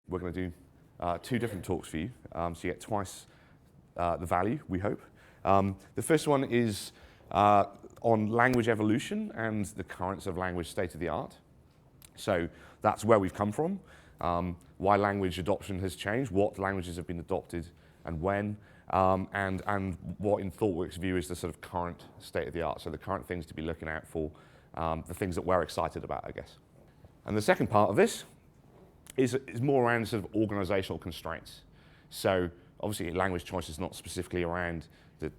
We're going to do 2 different talks for you, so you get twice the value, we hope. The first one is on language evolution and the currents of language state of the art. So that's where we've come from, why language adoption has changed, what languages have been adopted and when, and what in ThoughtWorks' view is the sort of current state of the art, so the current things to be looking out for, the things that we're excited about, I guess. And the second part of this is more around sort of organizational constraints. So obviously language choice is not specifically around the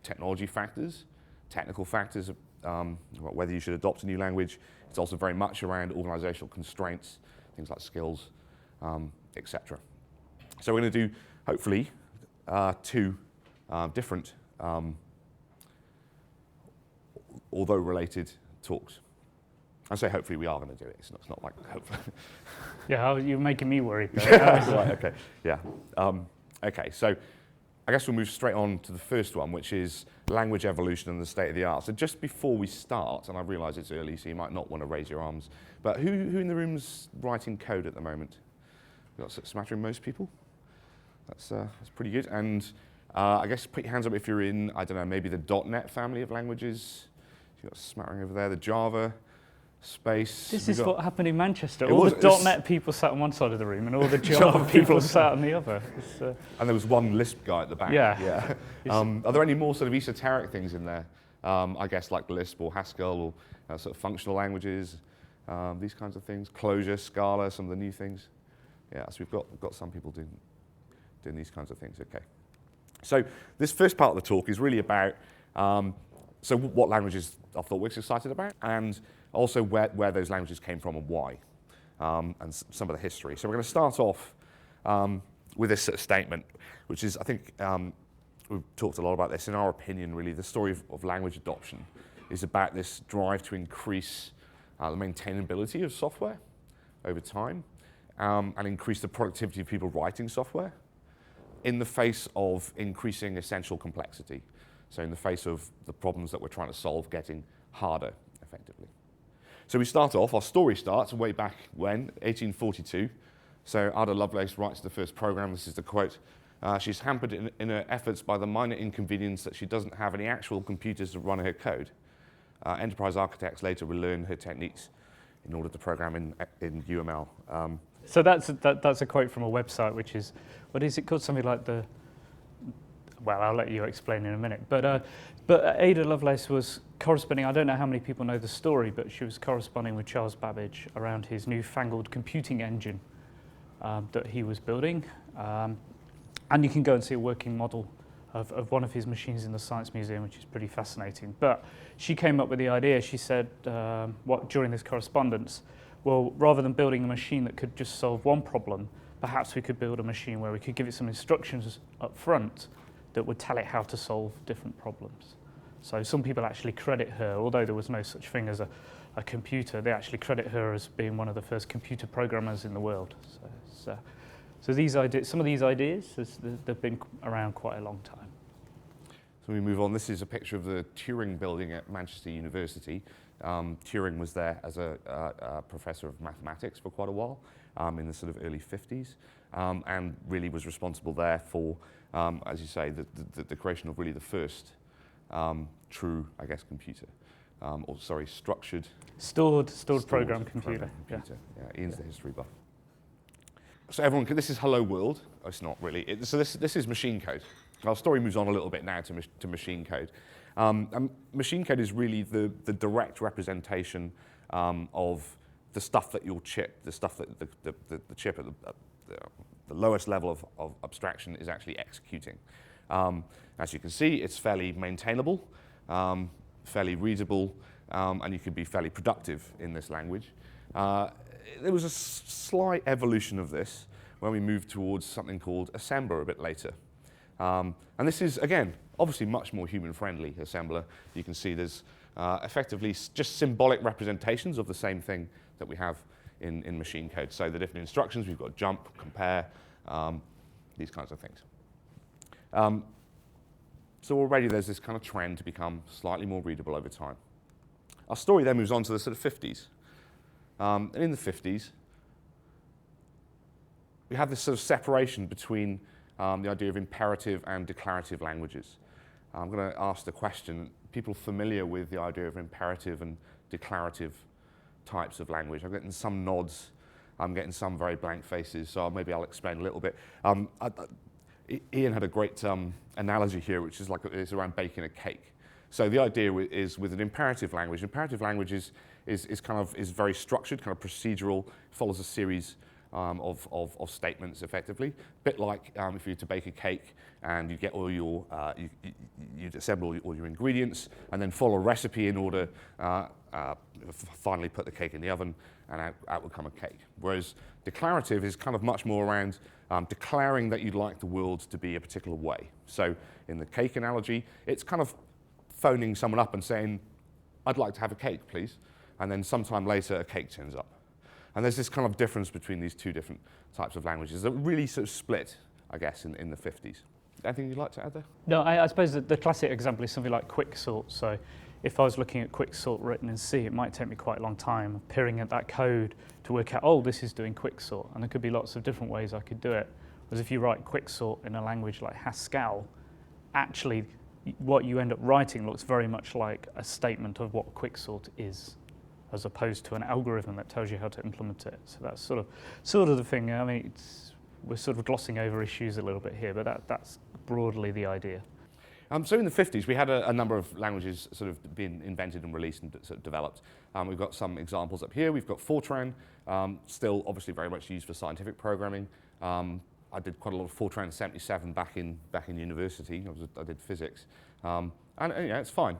technology factors, technical factors, whether you should adopt a new language. It's also very much around organizational constraints, things like skills, etc. So we're going to do, hopefully, 2 different, although related, talks. I say hopefully we are going to do it. It's not like hopefully. Yeah, you're making me worried. Right, okay, yeah. Okay, so I guess we'll move straight on to the first one, which is language evolution and the state of the art. So just before we start, and I realise it's early, so you might not want to raise your arms, but who in the room's writing code at the moment? We've got a smattering most people. That's pretty good. And I guess put your hands up if you're in, I don't know, maybe the .NET family of languages. You've got a smattering over there, the Java space. This is what happened in Manchester. All the .NET people sat on one side of the room and all the Java people sat on the other. And there was one Lisp guy at the back. Yeah. Are there any more sort of esoteric things in there? I guess like Lisp or Haskell or sort of functional languages, these kinds of things. Clojure, Scala, some of the new things. Yeah, so we've got some people doing these kinds of things. Okay. So this first part of the talk is really about so what languages I thought we're excited about, and also where those languages came from and why, and some of the history. So we're going to start off with this sort of statement, which is, I think, we've talked a lot about this. In our opinion, really, the story of language adoption is about this drive to increase the maintainability of software over time, and increase the productivity of people writing software in the face of increasing essential complexity. So in the face of the problems that we're trying to solve getting harder, effectively. So we start off, our story starts way back when, 1842. So Ada Lovelace writes the first program. This is the quote. She's hampered in her efforts by the minor inconvenience that she doesn't have any actual computers to run her code. Enterprise architects later will learn her techniques in order to program in UML. So that's a quote from a website, which is, what is it called? Something like the, well, I'll let you explain in a minute. But Ada Lovelace was corresponding, I don't know how many people know the story, but she was corresponding with Charles Babbage around his newfangled computing engine that he was building. And you can go and see a working model of one of his machines in the Science Museum, which is pretty fascinating. But she came up with the idea, she said, during this correspondence, well, rather than building a machine that could just solve one problem, perhaps we could build a machine where we could give it some instructions up front that would tell it how to solve different problems. So some people actually credit her, although there was no such thing as a computer, they actually credit her as being one of the first computer programmers in the world. So these ideas, some of these ideas, they've been around quite a long time. So we move on. This is a picture of the Turing building at Manchester University. Turing was there as a professor of mathematics for quite a while in the sort of early 50s, and really was responsible there for, as you say, the creation of really the first true, I guess, computer, or sorry, stored program computer. Yeah, Ian's the history buff. So everyone, this is Hello World. Oh, it's not really. So this is machine code. Our story moves on a little bit now to machine code. And machine code is really the direct representation of the stuff that your chip, the stuff that the chip at the lowest level of abstraction is actually executing. As you can see, it's fairly maintainable, fairly readable, and you can be fairly productive in this language. There was a slight evolution of this when we moved towards something called assembler a bit later. And this is, again, obviously much more human-friendly assembler. You can see there's effectively just symbolic representations of the same thing that we have in machine code. So the different instructions, we've got jump, compare, these kinds of things. So already there's this kind of trend to become slightly more readable over time. Our story then moves on to the sort of 50s. And in the 50s, we have this sort of separation between the idea of imperative and declarative languages. I'm going to ask the question, people familiar with the idea of imperative and declarative types of language? I'm getting some nods, I'm getting some very blank faces, so maybe I'll explain a little bit. Ian had a great analogy here, which is like it's around baking a cake. So the idea is with an imperative language is very structured, kind of procedural, follows a series of statements effectively. A bit like if you were to bake a cake and you get all your, you assemble all your ingredients and then follow a recipe in order finally put the cake in the oven and out will come a cake. Whereas declarative is kind of much more around declaring that you'd like the world to be a particular way. So in the cake analogy, it's kind of phoning someone up and saying, I'd like to have a cake, please. And then sometime later, a cake turns up. And there's this kind of difference between these two different types of languages that really sort of split, I guess, in the 50s. Anything you'd like to add there? No, I suppose that the classic example is something like quicksort. So if I was looking at quicksort written in C, it might take me quite a long time peering at that code to work out, oh, this is doing quicksort. And there could be lots of different ways I could do it. Whereas if you write quicksort in a language like Haskell, actually what you end up writing looks very much like a statement of what quicksort is, as opposed to an algorithm that tells you how to implement it. So that's sort of the thing. I mean, we're sort of glossing over issues a little bit here, but that's broadly the idea. So in the 50s, we had a number of languages sort of being invented and released and sort of developed. We've got some examples up here. We've got Fortran, still obviously very much used for scientific programming. I did quite a lot of Fortran 77 back in university. I did physics, and yeah, it's fine.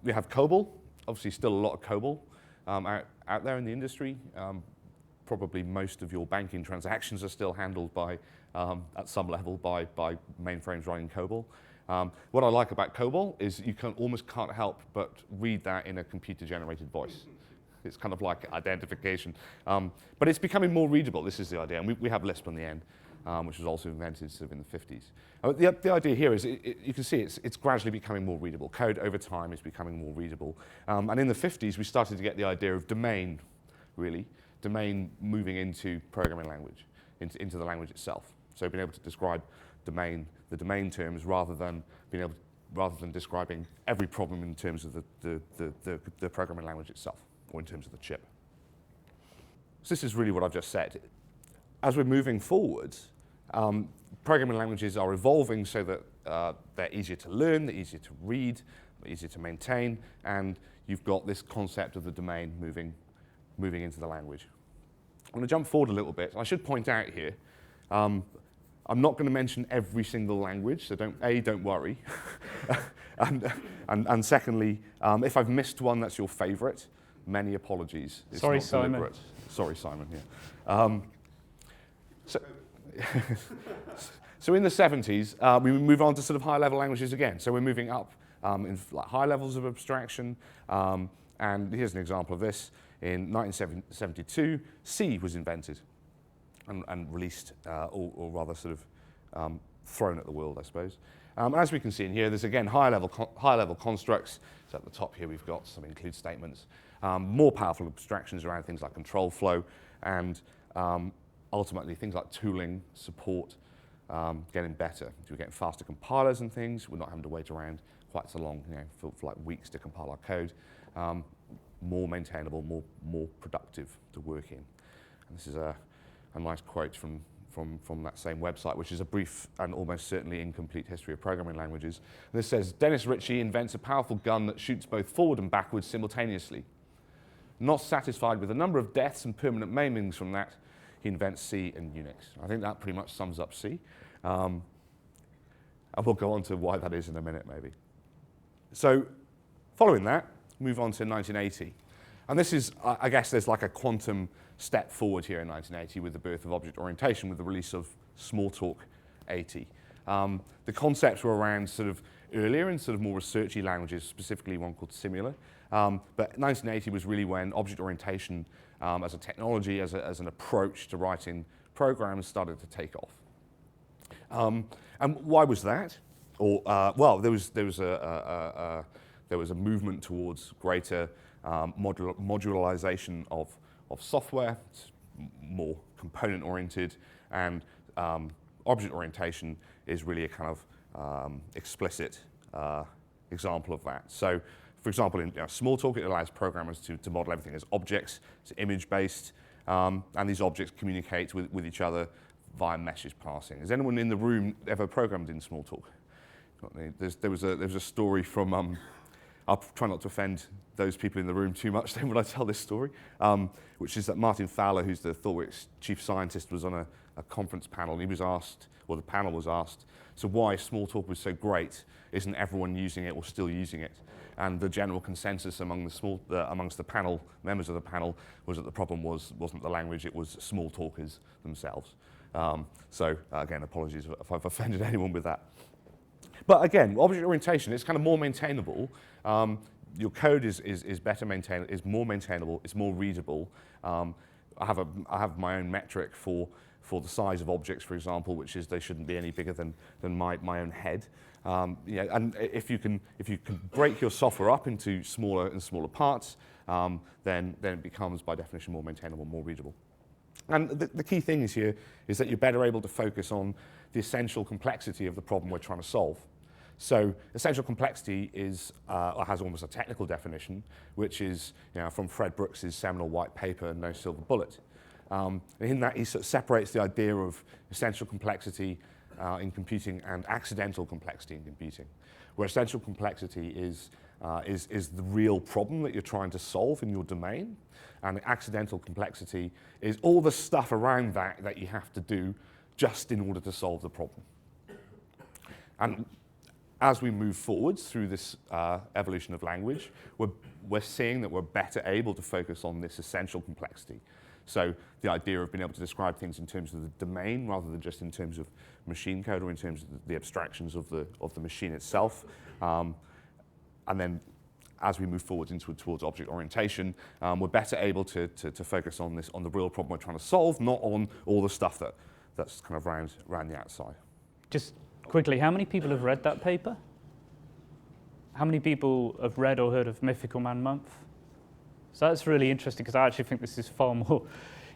We have COBOL, obviously still a lot of COBOL out there in the industry. Probably most of your banking transactions are still handled by, at some level, by mainframes running COBOL. What I like about COBOL is you almost can't help but read that in a computer-generated voice. It's kind of like identification. But it's becoming more readable, this is the idea. And we have Lisp on the end, which was also invented sort of in the 50s. The idea here is, you can see it's gradually becoming more readable. Code over time is becoming more readable. And in the 50s, we started to get the idea of domain, really. Domain moving into programming language, into the language itself. So being able to describe the domain terms rather than describing every problem in terms of the programming language itself, or in terms of the chip. So this is really what I've just said. As we're moving forwards, programming languages are evolving so that they're easier to learn, they're easier to read, they're easier to maintain, and you've got this concept of the domain moving into the language. I'm going to jump forward a little bit. I should point out here, I'm not going to mention every single language, so don't worry. and secondly, if I've missed one that's your favorite, many apologies. It's Sorry, not Simon. deliberate. Sorry, Simon, yeah. So in the 70s, we move on to sort of high-level languages again. So we're moving up in like high levels of abstraction. And here's an example of this. In 1972, C was invented and released, or rather sort of thrown at the world, I suppose. As we can see in here, there's again high-level constructs. So at the top here, we've got some include statements, more powerful abstractions around things like control flow, and ultimately things like tooling, support, getting better. We're getting faster compilers and things. We're not having to wait around quite so long, for like weeks to compile our code. More maintainable, more productive to work in. And this is a nice quote from that same website, which is a brief and almost certainly incomplete history of programming languages. And this says, Dennis Ritchie invents a powerful gun that shoots both forward and backwards simultaneously. Not satisfied with the number of deaths and permanent maimings from that, he invents C and Unix. I think that pretty much sums up C. And we'll go on to why that is in a minute, maybe. So following that, move on to 1980. And this is, I guess there's like a quantum step forward here in 1980 with the birth of object orientation, with the release of Smalltalk 80. The concepts were around sort of earlier in sort of more researchy languages, specifically one called Simula. But 1980 was really when object orientation as a technology, as an approach to writing programs started to take off. And why was that? Or well, there was a movement towards greater modularization of software, more component-oriented, and object orientation is really a kind of explicit example of that. So, for example, in Smalltalk, it allows programmers to model everything as objects. It's image-based, and these objects communicate with each other via message passing. Has anyone in the room ever programmed in Smalltalk? There was a story from, I'll try not to offend those people in the room too much then when I tell this story, which is that Martin Fowler, who's the ThoughtWorks chief scientist, was on a conference panel, and he was asked, or the panel was asked, so why Smalltalk was so great, isn't everyone using it or still using it? And the general consensus amongst the panel, members of the panel, was that the problem wasn't the language, it was Smalltalkers themselves. So again, apologies if I've offended anyone with that. But again, object orientation, it's kind of more maintainable. Your code is better maintained, is more maintainable, it's more readable. I have my own metric for the size of objects, for example, which is they shouldn't be any bigger than my own head. And if you can break your software up into smaller and smaller parts, then it becomes by definition more maintainable, more readable. And the key thing is here is that you're better able to focus on the essential complexity of the problem we're trying to solve. So essential complexity is, has almost a technical definition, which is from Fred Brooks's seminal white paper, No Silver Bullet. And in that, he sort of separates the idea of essential complexity in computing and accidental complexity in computing, where essential complexity is the real problem that you're trying to solve in your domain, and the accidental complexity is all the stuff around that you have to do just in order to solve the problem. And as we move forwards through this evolution of language, we're seeing that we're better able to focus on this essential complexity. So the idea of being able to describe things in terms of the domain rather than just in terms of machine code or in terms of the abstractions of the machine itself. And then as we move forward towards object orientation, we're better able to focus on the real problem we're trying to solve, not on all the stuff that's kind of around the outside. Just quickly, how many people have read that paper? How many people have read or heard of Mythical Man Month? So that's really interesting, because I actually think this is far more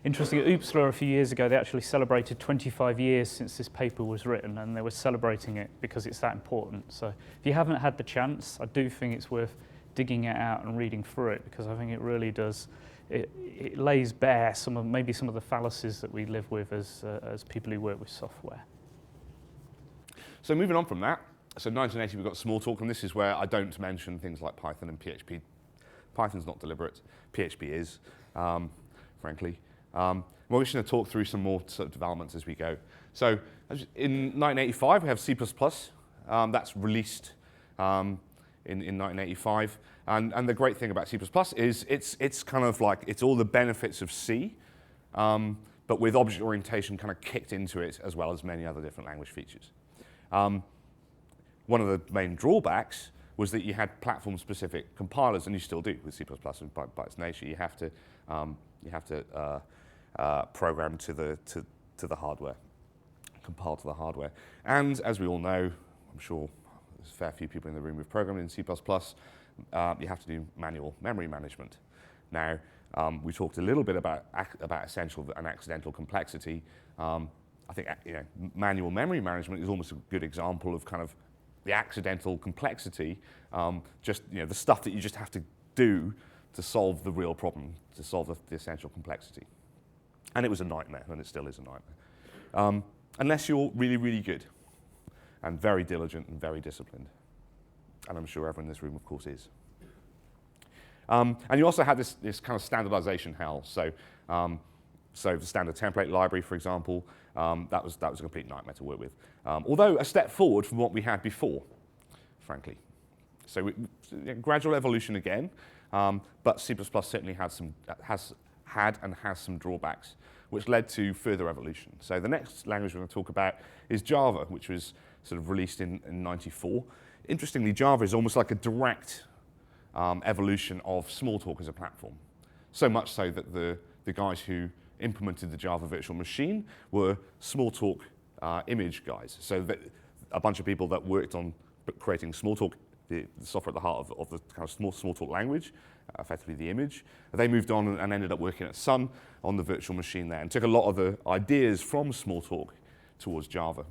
interesting. At OOPSLA a few years ago, they actually celebrated 25 years since this paper was written, and they were celebrating it because it's that important. So if you haven't had the chance, I do think it's worth digging it out and reading through it, because I think it really does, it lays bare maybe some of the fallacies that we live with as people who work with software. So moving on from that, so 1980 we've got Smalltalk, and this is where I don't mention things like Python and PHP. Python's not deliberate, PHP is, frankly. We're just going to talk through some more sort of developments as we go. So in 1985 we have C++, that's released in 1985, and the great thing about C++ is it's kind of like, it's all the benefits of C, but with object orientation kind of kicked into it, as well as many other different language features. One of the main drawbacks was that you had platform-specific compilers, and you still do with C++. And by its nature, you have to program to the hardware, compile to the hardware. And as we all know, I'm sure there's a fair few people in the room who've programmed in C++. You have to do manual memory management. Now, we talked a little bit about essential and accidental complexity. I think manual memory management is almost a good example of kind of the accidental complexity, just the stuff that you just have to do to solve the real problem, to solve the essential complexity. And it was a nightmare, and it still is a nightmare. Unless you're really, really good, and very diligent and very disciplined. And I'm sure everyone in this room, of course, is. And you also had this kind of standardization hell. So the standard template library, for example, that was a complete nightmare to work with. Although a step forward from what we had before, frankly. So gradual evolution again, but C++ certainly has some drawbacks, which led to further evolution. So the next language we're going to talk about is Java, which was sort of released in 94. Interestingly, Java is almost like a direct evolution of Smalltalk as a platform. So much so that the guys who implemented the Java virtual machine were Smalltalk image guys. So that a bunch of people that worked on creating Smalltalk the software at the heart of the kind of small talk language, effectively the image. They moved on and ended up working at Sun on the virtual machine there, and took a lot of the ideas from Smalltalk towards Java.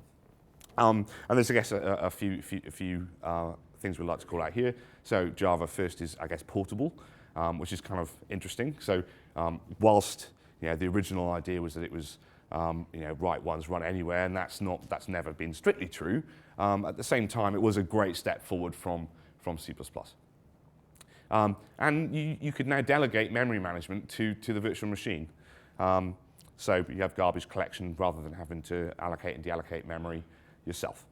And there's, I guess, a few things we'd like to call out here. So Java first is, I guess, portable, which is kind of interesting. So whilst the original idea was that it was write once, run anywhere, and that's never been strictly true. At the same time, it was a great step forward from C++. And you could now delegate memory management to the virtual machine. So you have garbage collection rather than having to allocate and deallocate memory yourself.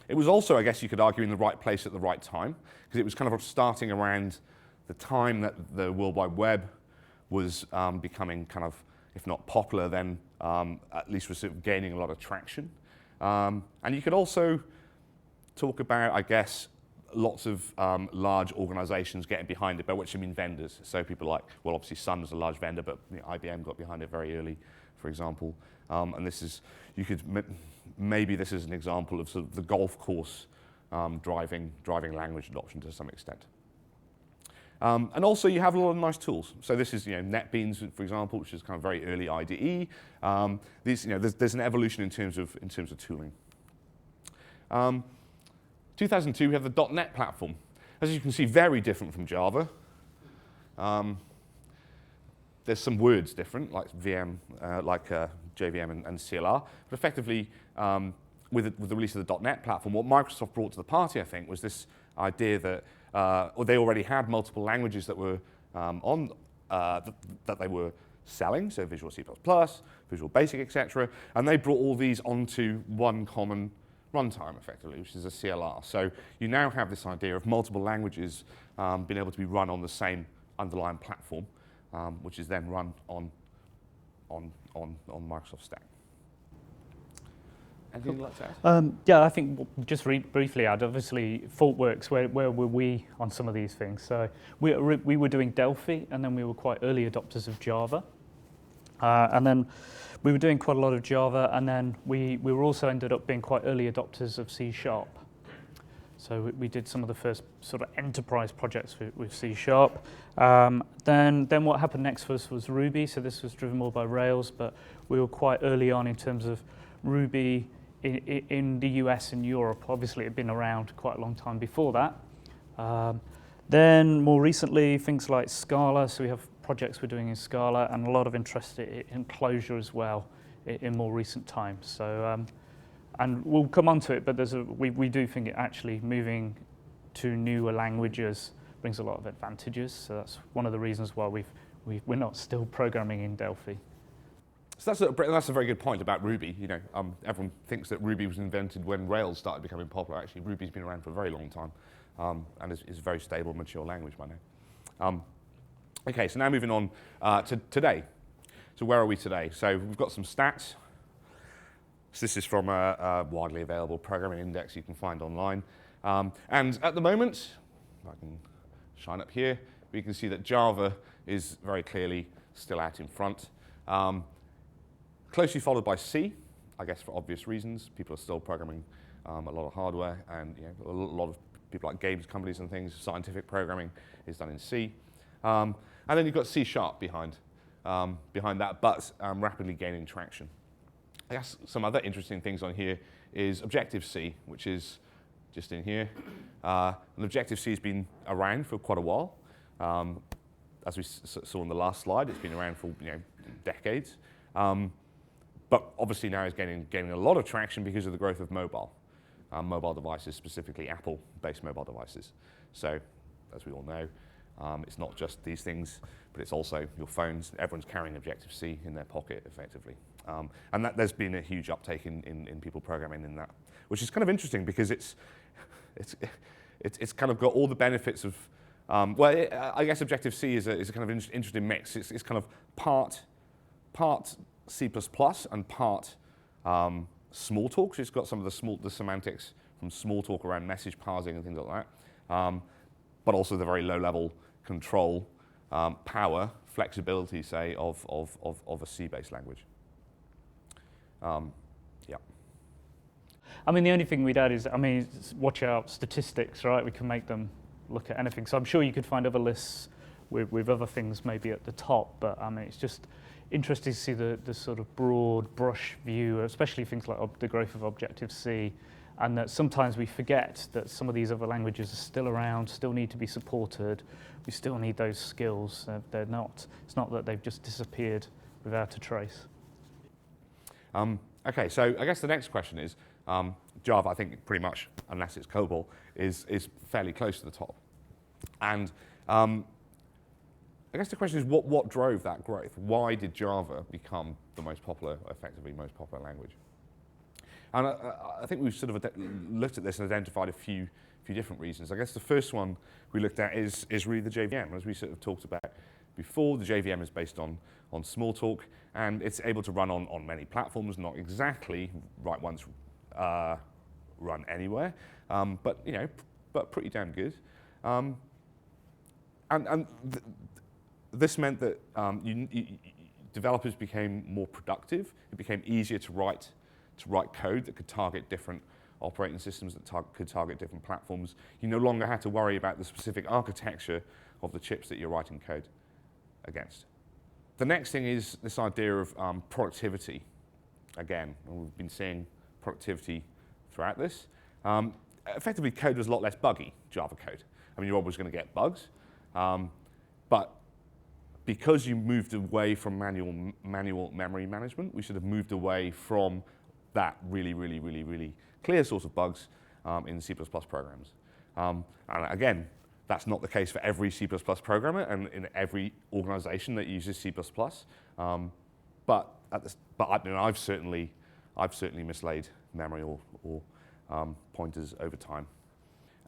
It was also, I guess you could argue, in the right place at the right time, because it was kind of starting around the time that the World Wide Web was becoming kind of, if not popular, then at least was sort of gaining a lot of traction. And you could also talk about, I guess, lots of large organizations getting behind it, by which I mean vendors. So people like, well, obviously Sun was a large vendor, but IBM got behind it very early, for example. And this is, maybe this is an example of sort of the golf course driving language adoption to some extent. And also you have a lot of nice tools. So this is NetBeans, for example, which is kind of very early IDE. There's an evolution in terms of tooling. 2002, we have the .NET platform. As you can see, very different from Java. There's some words different, like VM, JVM and CLR. But effectively, with the release of the .NET platform, what Microsoft brought to the party, I think, was this idea that they already had multiple languages that were that they were selling, so Visual C++, Visual Basic, etc. And they brought all these onto one common runtime, effectively, which is a CLR. So you now have this idea of multiple languages being able to be run on the same underlying platform, which is then run on Microsoft stack. Anything you'd like to add? Yeah, I think just briefly add, obviously, ThoughtWorks, where were we on some of these things? So we were doing Delphi, and then we were quite early adopters of Java. And then we were doing quite a lot of Java, and then we were also ended up being quite early adopters of C#. So we did some of the first sort of enterprise projects with C#. Then what happened next was Ruby. So this was driven more by Rails, but we were quite early on in terms of Ruby in the US and Europe. Obviously, it had been around quite a long time before that. Then more recently, things like Scala. So we have projects we're doing in Scala, and a lot of interest in Clojure as well in more recent times. So, and we'll come on to it, but we do think it actually moving to newer languages brings a lot of advantages. So that's one of the reasons why we're not still programming in Delphi. So that's a very good point about Ruby. Everyone thinks that Ruby was invented when Rails started becoming popular. Actually, Ruby's been around for a very long time, and is a very stable, mature language by now. Okay, so now moving on to today. So where are we today? So we've got some stats. So this is from a widely available programming index you can find online. And at the moment, if I can shine up here, we can see that Java is very clearly still out in front. Closely followed by C, I guess for obvious reasons. People are still programming a lot of hardware, and a lot of people like games companies and things, scientific programming is done in C. And then you've got C# behind that, but rapidly gaining traction. I guess some other interesting things on here is Objective-C, which is just in here. And Objective-C has been around for quite a while. As we saw in the last slide, it's been around for decades. But obviously now is gaining a lot of traction because of the growth of mobile devices, specifically Apple-based mobile devices. So, as we all know, it's not just these things, but it's also your phones. Everyone's carrying Objective-C in their pocket, effectively. And there's been a huge uptake in people programming in that, which is kind of interesting because it's kind of got all the benefits of, I guess Objective-C is a kind of interesting mix. It's kind of part C++ and part Smalltalk. So it's got some of the semantics from Smalltalk around message parsing and things like that, but also the very low-level control, power, flexibility, say, of a C-based language. Yeah. I mean, the only thing we'd add is, I mean, watch out statistics, right? We can make them look at anything. So I'm sure you could find other lists with other things maybe at the top, but I mean, it's just interesting to see the sort of broad brush view, especially things like the growth of Objective-C, and that sometimes we forget that some of these other languages are still around, still need to be supported. We still need those skills. They're not, it's not that they've just disappeared without a trace. Okay, so I guess the next question is, Java, I think pretty much, unless it's COBOL, is fairly close to the top. And I guess the question is, what drove that growth? Why did Java become the most popular, effectively most popular language? And I think we've sort of looked at this and identified a few different reasons. I guess the first one we looked at is really the JVM. As we sort of talked about before, the JVM is based on Smalltalk, and it's able to run on many platforms, not exactly write once, run anywhere, but pretty damn good. This meant that developers became more productive. It became easier to write code that could target different operating systems, that could target different platforms. You no longer had to worry about the specific architecture of the chips that you're writing code against. The next thing is this idea of productivity. Again, we've been seeing productivity throughout this. Effectively, code was a lot less buggy, Java code. I mean, you're always going to get bugs, but because you moved away from manual memory management, we sort of moved away from that really clear source of bugs in C++ programs. And again, that's not the case for every C++ programmer and in every organization that uses C++. But I've certainly mislaid memory or pointers over time.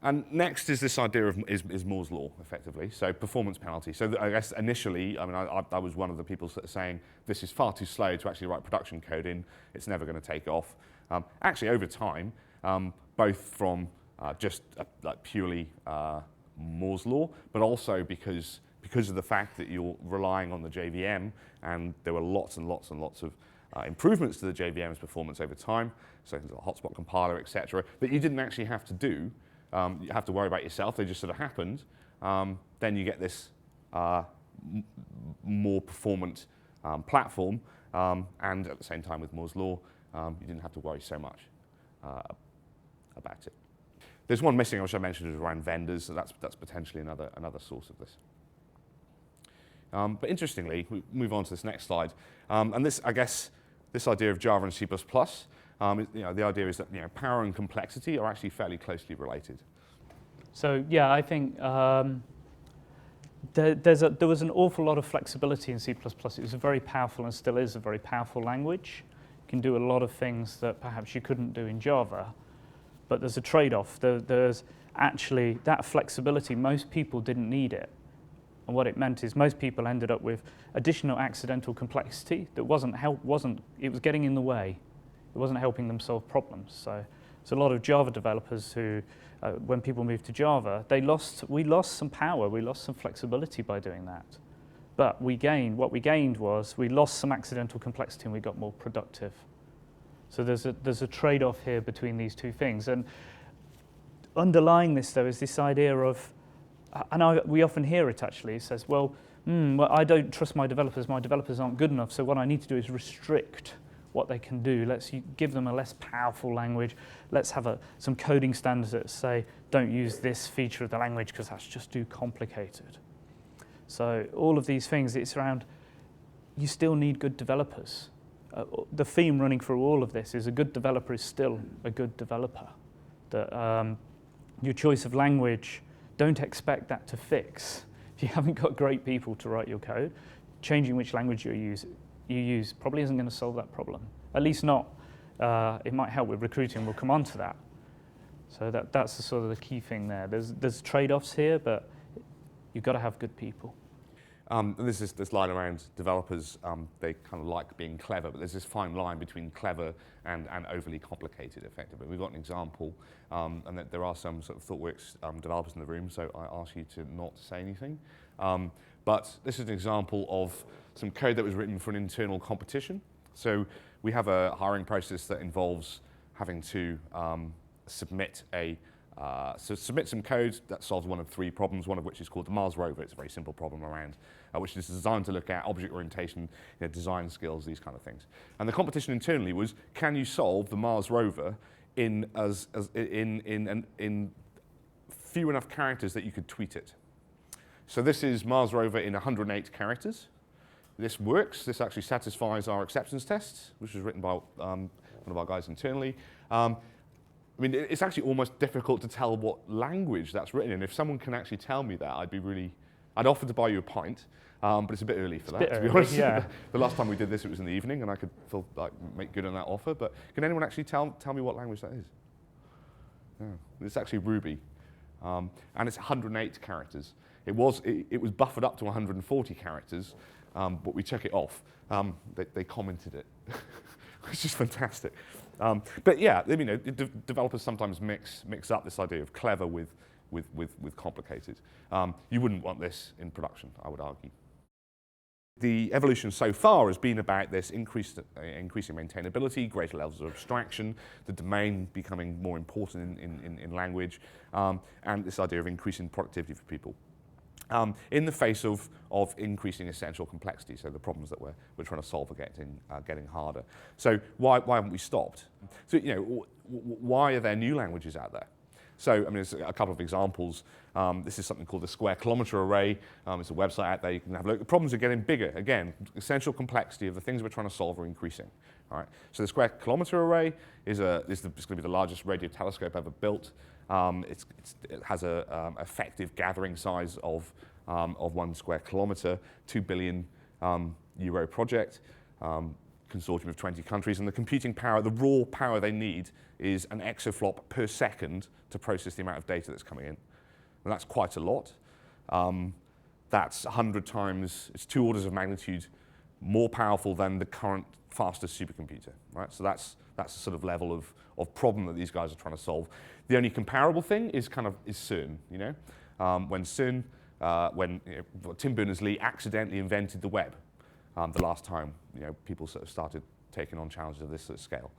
And next is this idea of is Moore's law, effectively, so performance penalty. So I guess initially, I mean, I was one of the people saying this is far too slow to actually write production code in. It's never going to take off. Actually, over time, both from just like purely Moore's law, but also because of the fact that you're relying on the JVM, and there were lots and lots of improvements to the JVM's performance over time, so the hotspot compiler, etc., that you didn't actually have to do. You have to worry about yourself, they just sort of happened. Then you get this more performant platform, and at the same time with Moore's law, you didn't have to worry so much about it. There's one missing, which I mentioned, is around vendors, so that's potentially another source of this. But interestingly, we move on to this next slide, and this, I guess, this idea of Java and C++, the idea is that power and complexity are actually fairly closely related. So yeah, I think there was an awful lot of flexibility in C++. It was a very powerful, and still is a very powerful language. You can do a lot of things that perhaps you couldn't do in Java, but there's a trade-off. There's actually that flexibility. Most people didn't need it. And what it meant is most people ended up with additional accidental complexity that it was getting in the way. It wasn't helping them solve problems. So there's a lot of Java developers who, when people moved to Java, we lost some power, we lost some flexibility by doing that. But what we gained was we lost some accidental complexity and we got more productive. So there's a trade-off here between these two things. And underlying this, though, is this idea of, and we often hear it actually, it says, well, I don't trust my developers aren't good enough, so what I need to do is restrict what they can do. Let's give them a less powerful language. Let's have some coding standards that say, don't use this feature of the language because that's just too complicated. So all of these things, it's around, you still need good developers. The theme running through all of this is a good developer is still a good developer. That your choice of language, don't expect that to fix. If you haven't got great people to write your code, changing which language you use probably isn't going to solve that problem. At least not. It might help with recruiting. We'll come on to that. So that's the sort of the key thing there. There's trade-offs here, but you've got to have good people. And this is this line around developers. They kind of like being clever, but there's this fine line between clever and overly complicated, effectively. We've got an example, and that there are some sort of ThoughtWorks developers in the room, so I ask you to not say anything. But this is an example of some code that was written for an internal competition. So we have a hiring process that involves having to submit some code that solves one of 3 problems, one of which is called the Mars rover. It's a very simple problem around which is designed to look at object orientation, design skills, these kind of things. And the competition internally was, can you solve the Mars rover in few enough characters that you could tweet it? So this is Mars rover in 108 characters. This works. This actually satisfies our acceptance tests, which was written by one of our guys internally. I mean, it's actually almost difficult to tell what language that's written in. If someone can actually tell me that, I'd offer to buy you a pint, but it's a bit early for that, to be honest. Yeah. The last time we did this, it was in the evening, and I could make good on that offer. But can anyone actually tell me what language that is? No. It's actually Ruby, and it's 108 characters. It was buffered up to 140 characters, but we took it off. They commented it, which is fantastic. But yeah, developers sometimes mix up this idea of clever with complicated. You wouldn't want this in production, I would argue. The evolution so far has been about this increasing maintainability, greater levels of abstraction, the domain becoming more important in language, and this idea of increasing productivity for people. In the face of increasing essential complexity, so the problems that we're trying to solve are getting harder. So why haven't we stopped? So why are there new languages out there? So I mean, there's a couple of examples. This is something called the square kilometer array. It's a website out there you can have a look. The problems are getting bigger. Again, essential complexity of the things we're trying to solve are increasing. All right. So the square kilometer array is going to be the largest radio telescope ever built. It has a effective gathering size of 1 square kilometer, €2 billion project, consortium of 20 countries, and the computing power, the raw power they need is an exaflop per second to process the amount of data that's coming in. And that's quite a lot. That's 100 times, it's 2 orders of magnitude more powerful than the current fastest supercomputer, right? So that's the sort of level of problem that these guys are trying to solve. The only comparable thing is CERN, when CERN, Tim Berners-Lee accidentally invented the web, the last time people sort of started taking on challenges of this sort of scale,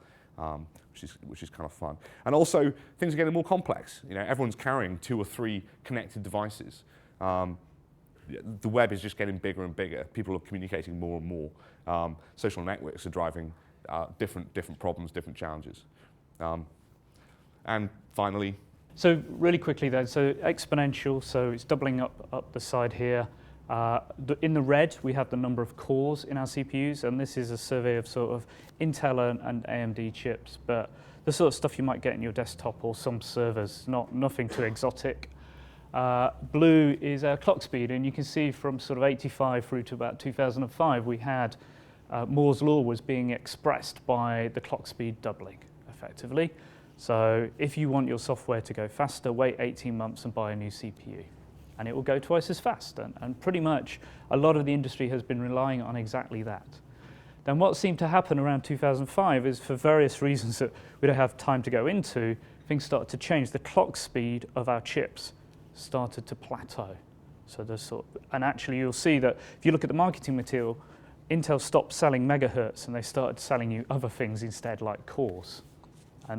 which is kind of fun. And also things are getting more complex. Everyone's carrying 2 or 3 connected devices. The web is just getting bigger and bigger. People are communicating more and more. Social networks are driving different problems, different challenges. And finally, so really quickly then, so exponential, so it's doubling up the side here. In the red, we have the number of cores in our CPUs, and this is a survey of sort of Intel and AMD chips, but the sort of stuff you might get in your desktop or some servers, nothing too exotic. Blue is our clock speed, and you can see from sort of 85 through to about 2005, we had Moore's law was being expressed by the clock speed doubling, effectively. So if you want your software to go faster, wait 18 months and buy a new CPU. And it will go twice as fast. And pretty much a lot of the industry has been relying on exactly that. Then what seemed to happen around 2005 is, for various reasons that we don't have time to go into, things started to change. The clock speed of our chips started to plateau. So there's and actually you'll see that if you look at the marketing material, Intel stopped selling megahertz and they started selling you other things instead, like cores.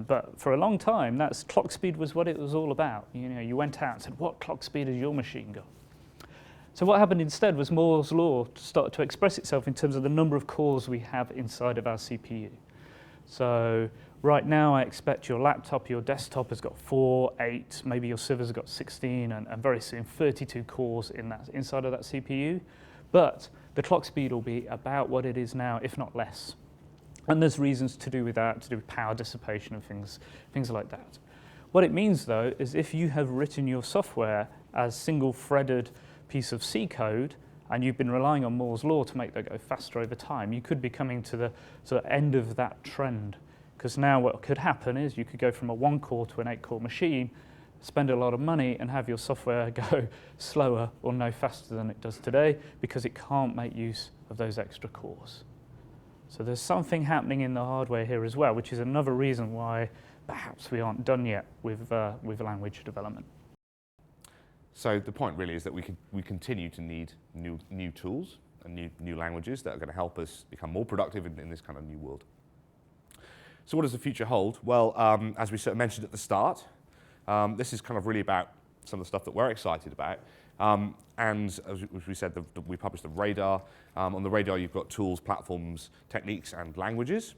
But for a long time, that's clock speed was what it was all about. You went out and said, what clock speed has your machine got? So what happened instead was Moore's law started to express itself in terms of the number of cores we have inside of our CPU. So right now, I expect your laptop, your desktop has got 4, 8, maybe your servers have got 16, and very soon 32 cores inside of that CPU. But the clock speed will be about what it is now, if not less. And there's reasons to do with that, to do with power dissipation and things like that. What it means, though, is if you have written your software as single-threaded piece of C code, and you've been relying on Moore's law to make that go faster over time, you could be coming to the sort of end of that trend. Because now what could happen is you could go from a 1-core to an 8-core machine, spend a lot of money, and have your software go slower or no faster than it does today, because it can't make use of those extra cores. So there's something happening in the hardware here as well, which is another reason why perhaps we aren't done yet with language development. So the point really is that we continue to need new tools and new languages that are going to help us become more productive in this kind of new world. So what does the future hold? Well, as we sort of mentioned at the start, this is kind of really about some of the stuff that we're excited about. And as we said, we published the radar. On the radar, you've got tools, platforms, techniques, and languages.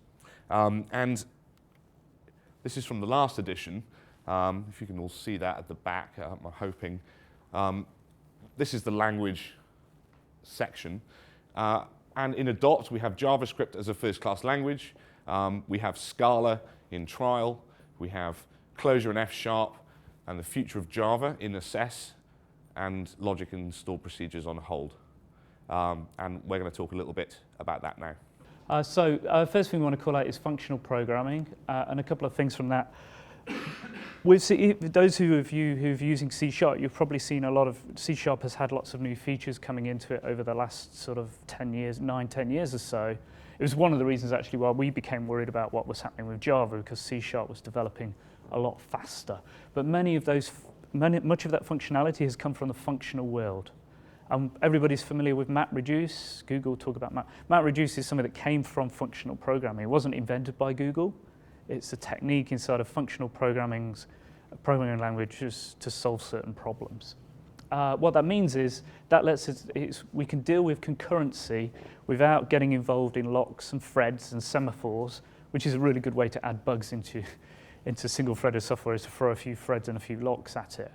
And this is from the last edition. If you can all see that at the back, I'm hoping. This is the language section. And in Adopt, we have JavaScript as a first-class language. We have Scala in trial. We have Clojure in F#, and the future of Java in Assess, and logic and stored procedures on hold. And we're going to talk a little bit about that now. First thing we want to call out is functional programming, and a couple of things from that. Those who've using C#, you've probably seen a lot of C# has had lots of new features coming into it over the last sort of 10 years or so. It was one of the reasons actually why we became worried about what was happening with Java, because C# was developing a lot faster. But much of that functionality has come from the functional world. Everybody's familiar with MapReduce. Google talk about MapReduce is something that came from functional programming. It wasn't invented by Google. It's a technique inside of functional programming languages to solve certain problems. What that means is that lets us, we can deal with concurrency without getting involved in locks and threads and semaphores, which is a really good way to add bugs into single-threaded software, is to throw a few threads and a few locks at it.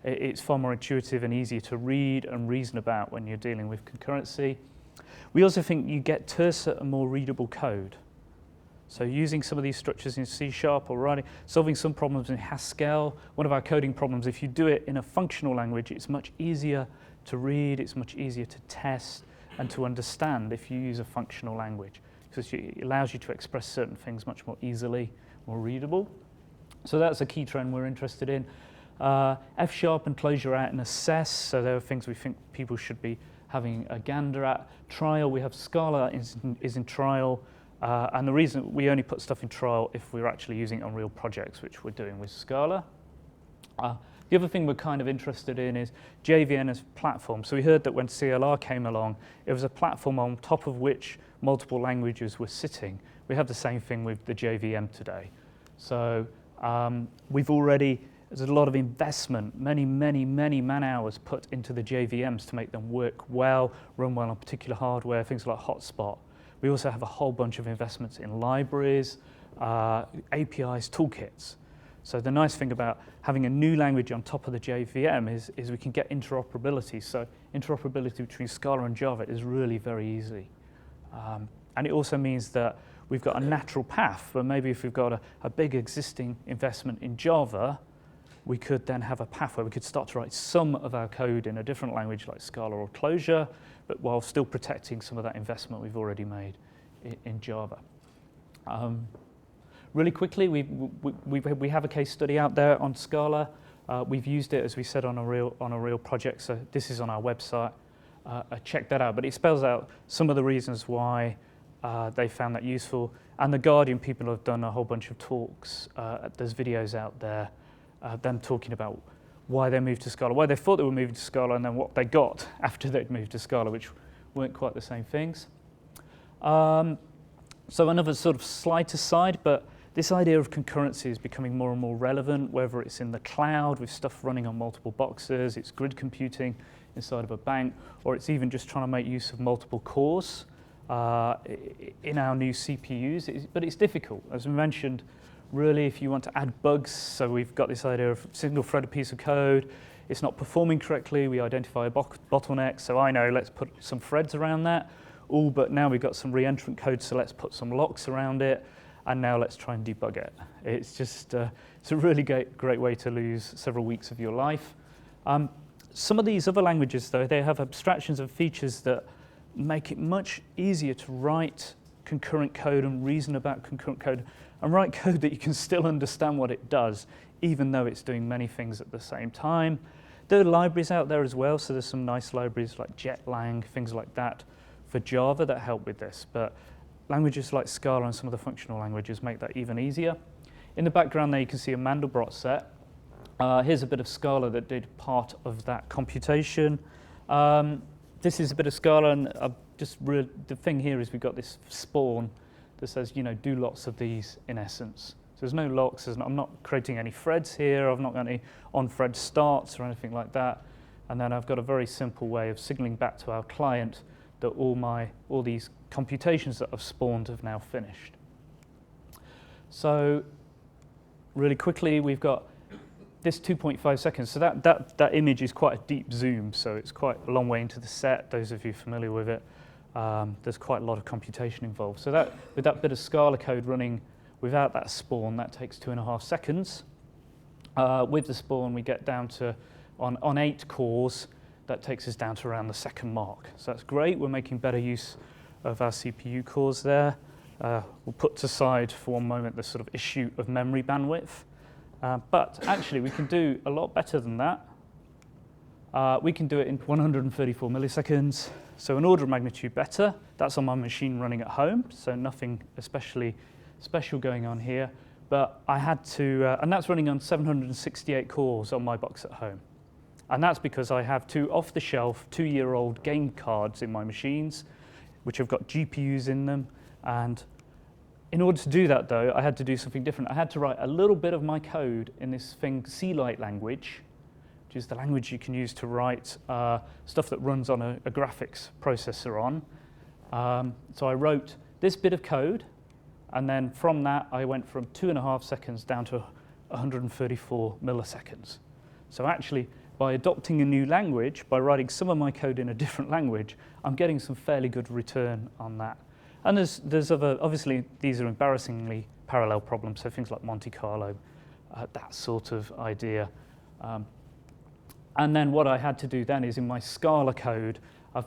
It's far more intuitive and easier to read and reason about when you're dealing with concurrency. We also think you get terser and more readable code. So using some of these structures in C# or solving some problems in Haskell. One of our coding problems, if you do it in a functional language, it's much easier to read, it's much easier to test and to understand if you use a functional language, because it allows you to express certain things much more easily, more readable. So that's a key trend we're interested in. F# and Clojure out in Assess, so there are things we think people should be having a gander at. Trial, we have Scala is in trial. And the reason we only put stuff in trial if we're actually using it on real projects, which we're doing with Scala. The other thing we're kind of interested in is JVM as a platform. So we heard that when CLR came along, it was a platform on top of which multiple languages were sitting. We have the same thing with the JVM today. So there's a lot of investment, many man hours put into the JVMs to make them work well, run well on particular hardware, things like Hotspot. We also have a whole bunch of investments in libraries, APIs, toolkits. So the nice thing about having a new language on top of the JVM is we can get interoperability. So interoperability between Scala and Java is really very easy. And it also means that we've got a natural path, but maybe if we've got a big existing investment in Java, we could then have a path where we could start to write some of our code in a different language like Scala or Clojure, but while still protecting some of that investment we've already made in Java. Really quickly, we have a case study out there on Scala. We've used it, as we said, on a real project, so this is on our website. Check that out, but it spells out some of the reasons why they found that useful. And the Guardian people have done a whole bunch of talks. There's videos out there, them talking about why they moved to Scala, why they thought they were moving to Scala, and then what they got after they'd moved to Scala, which weren't quite the same things. So another sort of slight aside, but this idea of concurrency is becoming more and more relevant, whether it's in the cloud with stuff running on multiple boxes, it's grid computing inside of a bank, or it's even just trying to make use of multiple cores in our new CPUs. But it's difficult. As we mentioned, really, if you want to add bugs, so we've got this idea of single-threaded piece of code, it's not performing correctly, we identify a bottleneck, so I know, let's put some threads around that. Oh, but now we've got some re-entrant code, so let's put some locks around it, and now let's try and debug it. It's just, it's a really great way to lose several weeks of your life. Some of these other languages, though, they have abstractions and features that make it much easier to write concurrent code and reason about concurrent code, and write code that you can still understand what it does, even though it's doing many things at the same time. There are libraries out there as well, so there's some nice libraries like Jetlang, things like that, for Java that help with this. But languages like Scala and some of the functional languages make that even easier. In the background there you can see a Mandelbrot set. Here's a bit of Scala that did part of that computation. This is a bit of Scala, and the thing here is we've got this spawn that says, do lots of these in essence. So there's no locks, I'm not creating any threads here, I've not got any on-thread starts or anything like that. And then I've got a very simple way of signaling back to our client that all these computations that I've spawned have now finished. So really quickly, we've got this 2.5 seconds. So that image is quite a deep zoom, so it's quite a long way into the set, those of you familiar with it. There's quite a lot of computation involved. So with that bit of Scala code running without that spawn, that takes 2.5 seconds. With the spawn, we get down to, on 8 cores, that takes us down to around the second mark. So that's great. We're making better use of our CPU cores there. We'll put aside for one moment the sort of issue of memory bandwidth. But actually, we can do a lot better than that. We can do it in 134 milliseconds, so an order of magnitude better. That's on my machine running at home, so nothing especially special going on here. But I had to, and that's running on 768 cores on my box at home. And that's because I have 2 off-the-shelf, 2-year-old game cards in my machines, which have got GPUs in them. And in order to do that, though, I had to do something different. I had to write a little bit of my code in this thing, C-Lite language, which is the language you can use to write stuff that runs on a graphics processor on. So I wrote this bit of code, and then from that, I went from 2.5 seconds down to 134 milliseconds. So actually, by adopting a new language, by writing some of my code in a different language, I'm getting some fairly good return on that. And there's other, obviously, these are embarrassingly parallel problems, so things like Monte Carlo, that sort of idea. And then what I had to do then is in my Scala code,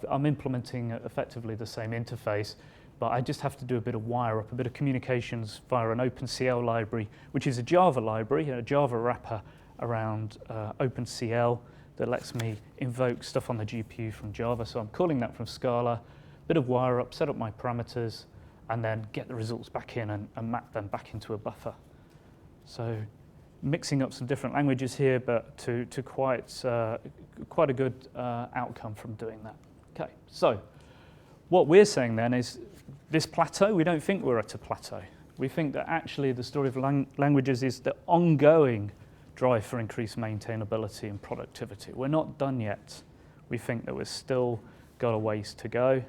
I'm implementing effectively the same interface, but I just have to do a bit of wire up, a bit of communications via an OpenCL library, which is a Java library, a Java wrapper around OpenCL that lets me invoke stuff on the GPU from Java. So I'm calling that from Scala, bit of wire up, set up my parameters, and then get the results back in and map them back into a buffer. So mixing up some different languages here, but to quite a good outcome from doing that. Okay, so what we're saying then is this plateau, we don't think we're at a plateau. We think that actually the story of languages is the ongoing drive for increased maintainability and productivity. We're not done yet. We think that we've still got a ways to go,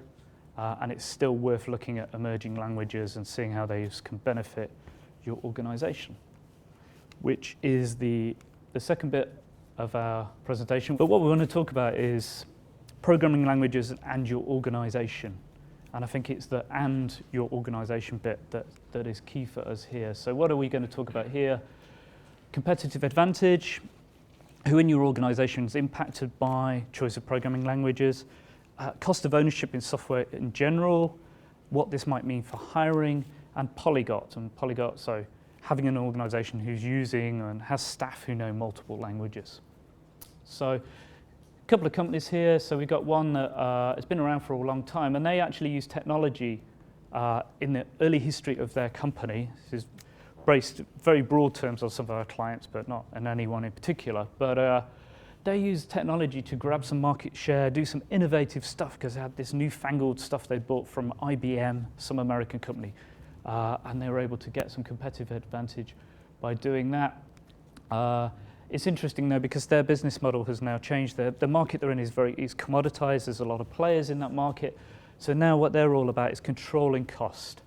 and it's still worth looking at emerging languages and seeing how these can benefit your organization, which is the second bit of our presentation. But what we want to talk about is programming languages and your organization. And I think it's the "and your organization" bit that is key for us here. So what are we going to talk about here? Competitive advantage, who in your organization is impacted by choice of programming languages, cost of ownership in software in general, what this might mean for hiring, and polyglot. And polyglot, so having an organization who's using and has staff who know multiple languages. So a couple of companies here. So we've got one that has been around for a long time, and they actually use technology in the early history of their company. This is based very broad terms on some of our clients, but not in any one in particular. But they use technology to grab some market share, do some innovative stuff, because they had this newfangled stuff they bought from IBM, some American company, and they were able to get some competitive advantage by doing that. It's interesting though, because their business model has now changed. The market they're in is commoditized. There's a lot of players in that market. So now what they're all about is controlling cost.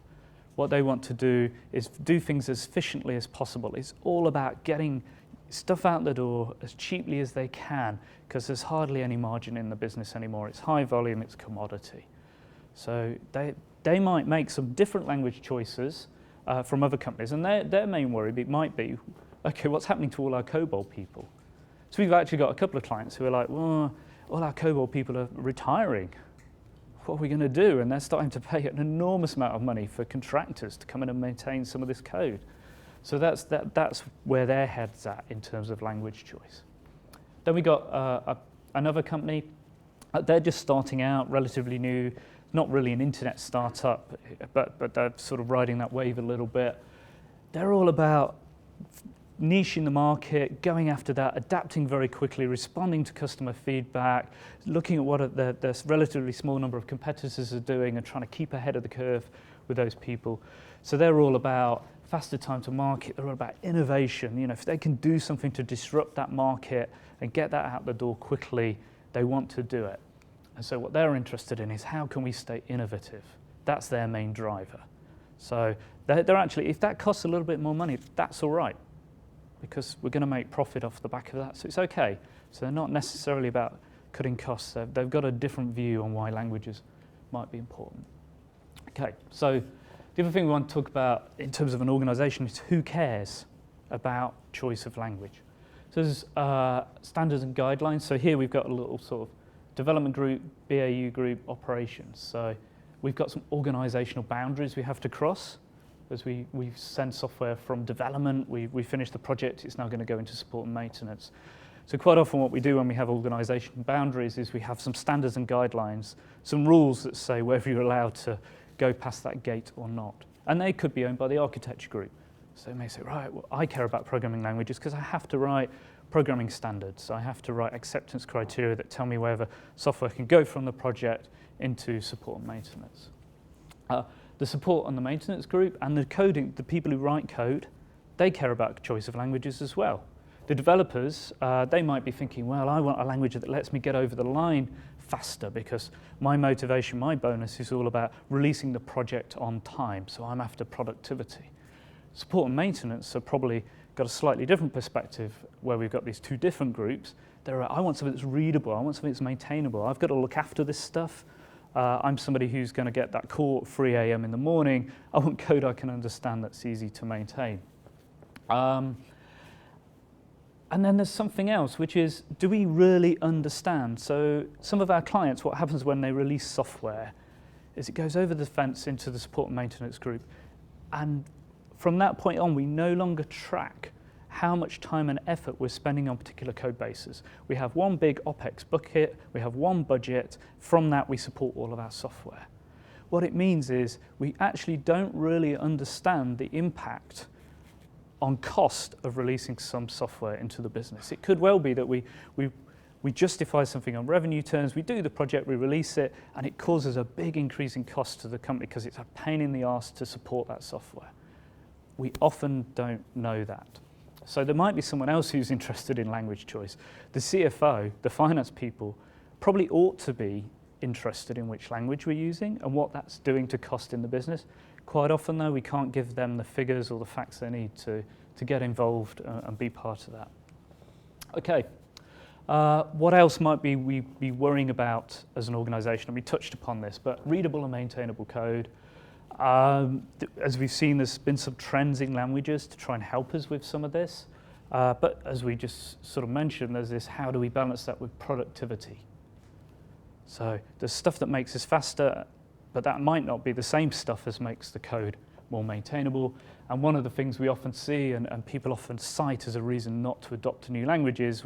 What they want to do is do things as efficiently as possible. It's all about getting stuff out the door as cheaply as they can, because there's hardly any margin in the business anymore. It's high volume, it's commodity. So they might make some different language choices from other companies, and their main worry might be, okay, what's happening to all our COBOL people? So we've actually got a couple of clients who are like, well, all our COBOL people are retiring. What are we going to do? And they're starting to pay an enormous amount of money for contractors to come in and maintain some of this code. So that's where their head's at in terms of language choice. Then we got another company. They're just starting out, relatively new, not really an internet startup, but they're sort of riding that wave a little bit. They're all about niching the market, going after that, adapting very quickly, responding to customer feedback, looking at what the relatively small number of competitors are doing and trying to keep ahead of the curve with those people. So they're all about faster time to market, they're all about innovation. You know, if they can do something to disrupt that market and get that out the door quickly, they want to do it. And so what they're interested in is how can we stay innovative? That's their main driver. So they're actually, if that costs a little bit more money, that's all right, because we're going to make profit off the back of that. So it's okay. So they're not necessarily about cutting costs. They've got a different view on why languages might be important. Okay, so the other thing we want to talk about in terms of an organisation is who cares about choice of language. So there's standards and guidelines. So here we've got a little sort of development group, BAU group, operations. So we've got some organisational boundaries we have to cross. As we send software from development, we finish the project, it's now going to go into support and maintenance. So quite often what we do when we have organisation boundaries is we have some standards and guidelines, some rules that say whether you're allowed to go past that gate or not. And they could be owned by the architecture group. So they may say, right, well, I care about programming languages because I have to write programming standards. I have to write acceptance criteria that tell me whether software can go from the project into support and maintenance. The support and the maintenance group and the coding, the people who write code, they care about choice of languages as well. The developers, they might be thinking, well, I want a language that lets me get over the line faster because my motivation, my bonus is all about releasing the project on time, so I'm after productivity. Support and maintenance have probably got a slightly different perspective where we've got these two different groups. I want something that's readable, I want something that's maintainable, I've got to look after this stuff. I'm somebody who's going to get that call at 3 a.m. in the morning. I want code I can understand that's easy to maintain. And then there's something else, which is, do we really understand? So some of our clients, what happens when they release software is it goes over the fence into the support and maintenance group. And from that point on, we no longer track how much time and effort we're spending on particular code bases. We have one big OpEx bucket, we have one budget, from that we support all of our software. What it means is we actually don't really understand the impact on cost of releasing some software into the business. It could well be that we justify something on revenue terms, we do the project, we release it, and it causes a big increase in cost to the company because it's a pain in the arse to support that software. We often don't know that. So there might be someone else who's interested in language choice. The CFO, the finance people, probably ought to be interested in which language we're using and what that's doing to cost in the business. Quite often, though, we can't give them the figures or the facts they need to get involved and be part of that. Okay, what else might we be worrying about as an organisation? And we touched upon this, but readable and maintainable code. As we've seen, there's been some trends in languages to try and help us with some of this. But as we just sort of mentioned, there's this, how do we balance that with productivity? So there's stuff that makes us faster, but that might not be the same stuff as makes the code more maintainable. And one of the things we often see and people often cite as a reason not to adopt a new language is,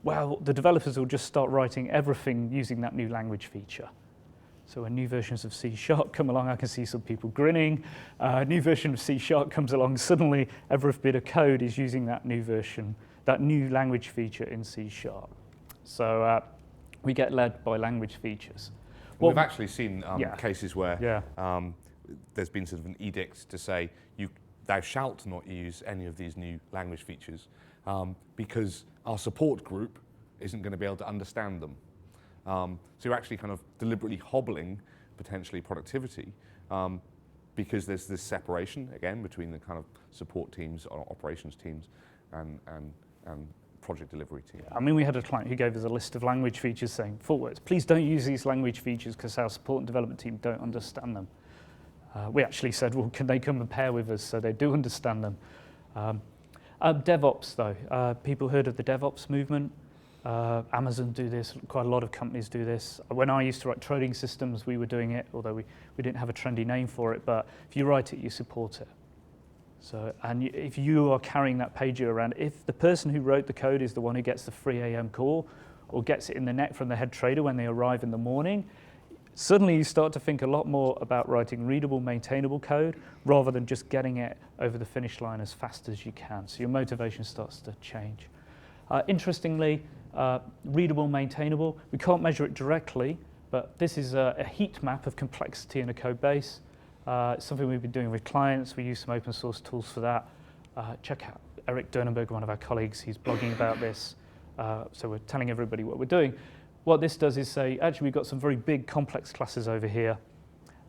well, the developers will just start writing everything using that new language feature. So when new versions of C# come along, I can see some people grinning. A new version of C# comes along, suddenly every bit of code is using that new version, that new language feature in C#. So we get led by language features. Well, we've actually seen cases where there's been sort of an edict to say, thou shalt not use any of these new language features because our support group isn't going to be able to understand them. So you're actually kind of deliberately hobbling potentially productivity because there's this separation again between the kind of support teams or operations teams and project delivery team. I mean, we had a client who gave us a list of language features saying, forwards, please don't use these language features because our support and development team don't understand them. We actually said, well, can they come and pair with us so they do understand them? DevOps, though. People heard of the DevOps movement. Amazon do this, quite a lot of companies do this. When I used to write trading systems, we were doing it, although we didn't have a trendy name for it, but if you write it, you support it. So, and if you are carrying that pager around, if the person who wrote the code is the one who gets the 3 a.m. call or gets it in the net from the head trader when they arrive in the morning, suddenly you start to think a lot more about writing readable, maintainable code rather than just getting it over the finish line as fast as you can. So your motivation starts to change. Interestingly, readable, maintainable, we can't measure it directly, but this is a heat map of complexity in a code base. It's something we've been doing with clients. We use some open source tools for that. Check out Eric Dernenberg, one of our colleagues. He's blogging about this. So we're telling everybody what we're doing. What this does is say, actually, we've got some very big complex classes over here.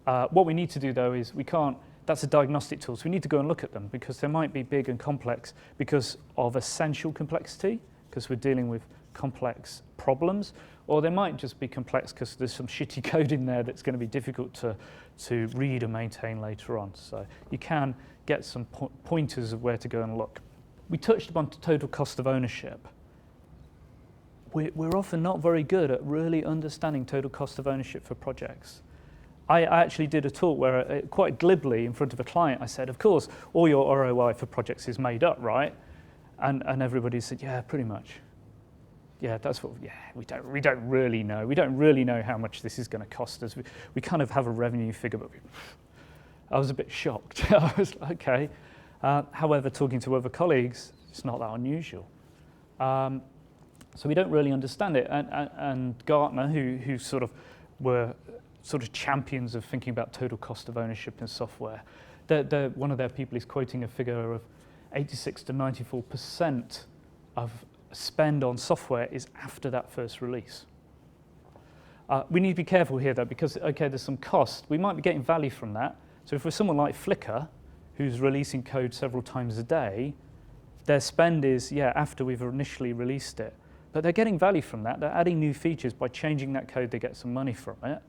What we need to do, though, is we can't, that's a diagnostic tool, so we need to go and look at them because they might be big and complex because of essential complexity, because we're dealing with complex problems, or they might just be complex because there's some shitty code in there that's going to be difficult to read and maintain later on. So you can get some pointers of where to go and look. We touched upon total cost of ownership. We're often not very good at really understanding total cost of ownership for projects. I actually did a talk where, quite glibly in front of a client, I said, of course, all your ROI for projects is made up, right? And everybody said, yeah, pretty much. Yeah, that's what, yeah, we don't really know. We don't really know how much this is going to cost us. We kind of have a revenue figure, but I was a bit shocked. I was like, okay. However, talking to other colleagues, it's not that unusual. So we don't really understand it. And Gartner, who sort of were sort of champions of thinking about total cost of ownership in software, one of their people is quoting a figure of 86 to 94% of spend on software is after that first release. We need to be careful here, though, because, okay, there's some cost. We might be getting value from that. So if we're someone like Flickr, who's releasing code several times a day, their spend is, yeah, after we've initially released it. But they're getting value from that. They're adding new features. By changing that code, they get some money from it.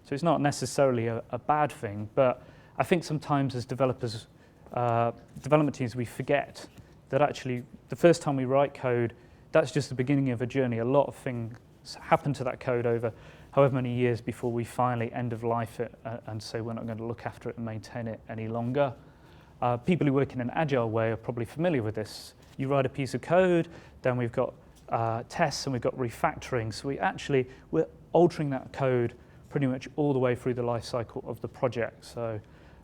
So it's not necessarily a bad thing, but I think sometimes as developers, development teams, we forget that actually the first time we write code, that's just the beginning of a journey. A lot of things happen to that code over however many years before we finally end of life it and say we're not going to look after it and maintain it any longer. People who work in an agile way are probably familiar with this. You write a piece of code, then we've got tests and we've got refactoring. So we're altering that code pretty much all the way through the life cycle of the project. So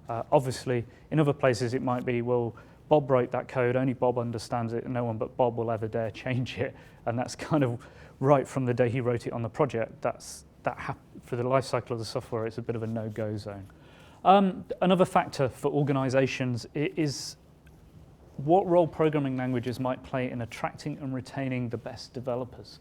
obviously, in other places it might be, well, Bob wrote that code, only Bob understands it, and no one but Bob will ever dare change it. And that's kind of right from the day he wrote it on the project. For the life cycle of the software, it's a bit of a no-go zone. Another factor for organizations is what role programming languages might play in attracting and retaining the best developers.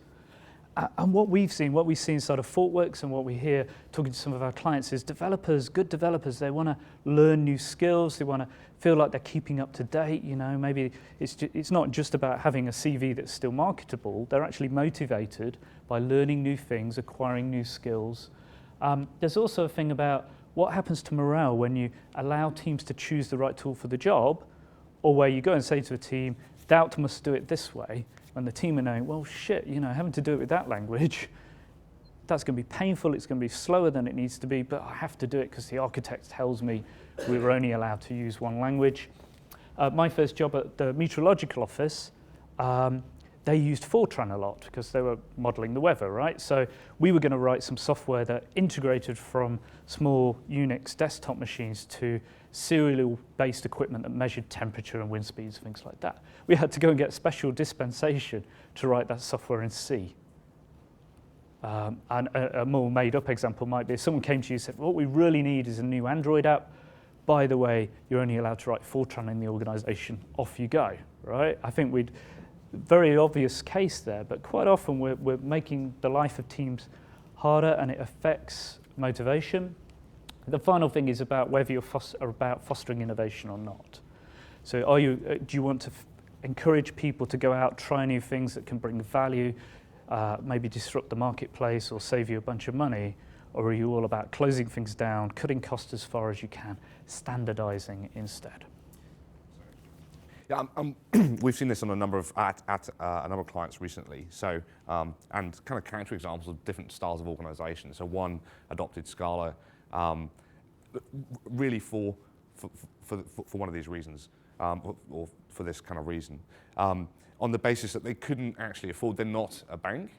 And what we see inside of ThoughtWorks and what we hear talking to some of our clients is developers, good developers, they want to learn new skills, they want to feel like they're keeping up to date, you know, maybe it's not just about having a CV that's still marketable, they're actually motivated by learning new things, acquiring new skills. There's also a thing about what happens to morale when you allow teams to choose the right tool for the job, or where you go and say to a team, thou must do it this way, and the team are knowing, well, shit, you know, having to do it with that language, that's going to be painful, it's going to be slower than it needs to be, but I have to do it because the architect tells me we were only allowed to use one language. My first job at the meteorological office, they used Fortran a lot because they were modeling the weather, right? So we were going to write some software that integrated from small Unix desktop machines to serial-based equipment that measured temperature and wind speeds, things like that. We had to go and get special dispensation to write that software in C. And a more made-up example might be if someone came to you and said, what we really need is a new Android app. By the way, you're only allowed to write Fortran in the organization. Off you go, right? I think very obvious case there, but quite often we're making the life of teams harder and it affects motivation. The final thing is about whether you're about fostering innovation or not. So do you want to encourage people to go out, try new things that can bring value, maybe disrupt the marketplace or save you a bunch of money? Or are you all about closing things down, cutting costs as far as you can, standardizing instead? Yeah, we've seen this on a number of clients recently. So, and kind of counter examples of different styles of organisation. So, one adopted Scala, really for one of these reasons, or for this kind of reason, on the basis that they couldn't actually afford. They're not a bank.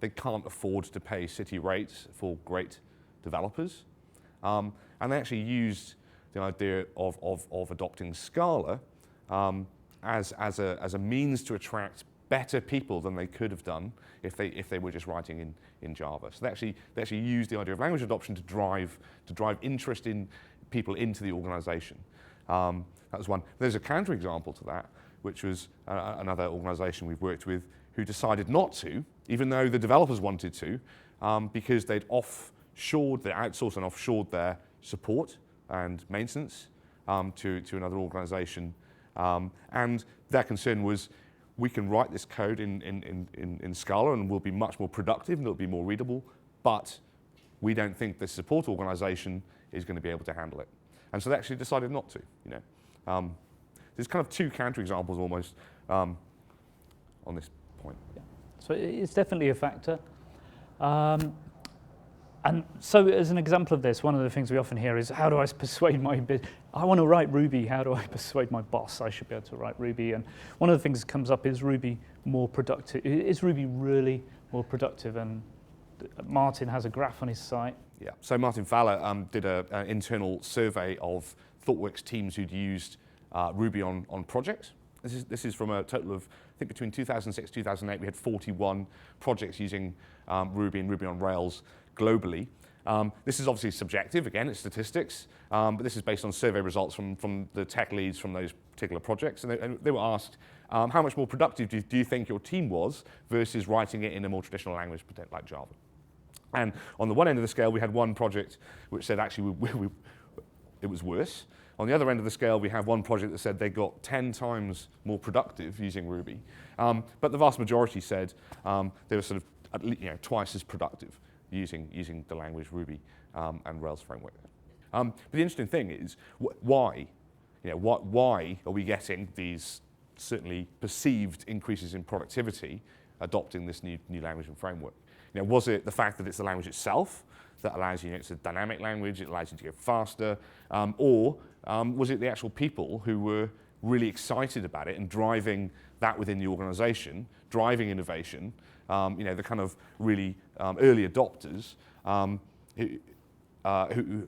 They can't afford to pay city rates for great developers, and they actually used the idea of adopting Scala as a means to attract better people than they could have done if they were just writing in Java. So they actually used the idea of language adoption to drive interest in people into the organization. That was one. There's a counterexample to that, which was another organization we've worked with who decided not to, even though the developers wanted to, because they'd outsourced and offshored their support and maintenance to another organization. And their concern was, we can write this code in Scala and we'll be much more productive and it'll be more readable, but we don't think the support organization is going to be able to handle it. And so they actually decided not to. There's kind of two counterexamples almost on this point. Yeah. So it's definitely a factor. And so as an example of this, one of the things we often hear is, how do I persuade I want to write Ruby, how do I persuade my boss I should be able to write Ruby? And one of the things that comes up is Ruby more productive? Is Ruby really more productive? And Martin has a graph on his site. Yeah, so Martin Fowler did an internal survey of ThoughtWorks teams who'd used Ruby on projects. This is from a total of, I think between 2006 and 2008, we had 41 projects using Ruby and Ruby on Rails globally. This is obviously subjective, again, it's statistics, but this is based on survey results from the tech leads from those particular projects. And they were asked, how much more productive do you think your team was versus writing it in a more traditional language like Java? And on the one end of the scale, we had one project which said actually it was worse. On the other end of the scale, we have one project that said they got 10 times more productive using Ruby. But the vast majority said they were sort of twice as productive using the language Ruby and Rails framework. But the interesting thing is, why are we getting these certainly perceived increases in productivity adopting this new language and framework? Was it the fact that it's the language itself that allows you, it's a dynamic language, it allows you to go faster, or was it the actual people who were really excited about it and driving that within the organization, driving innovation, the kind of really early adopters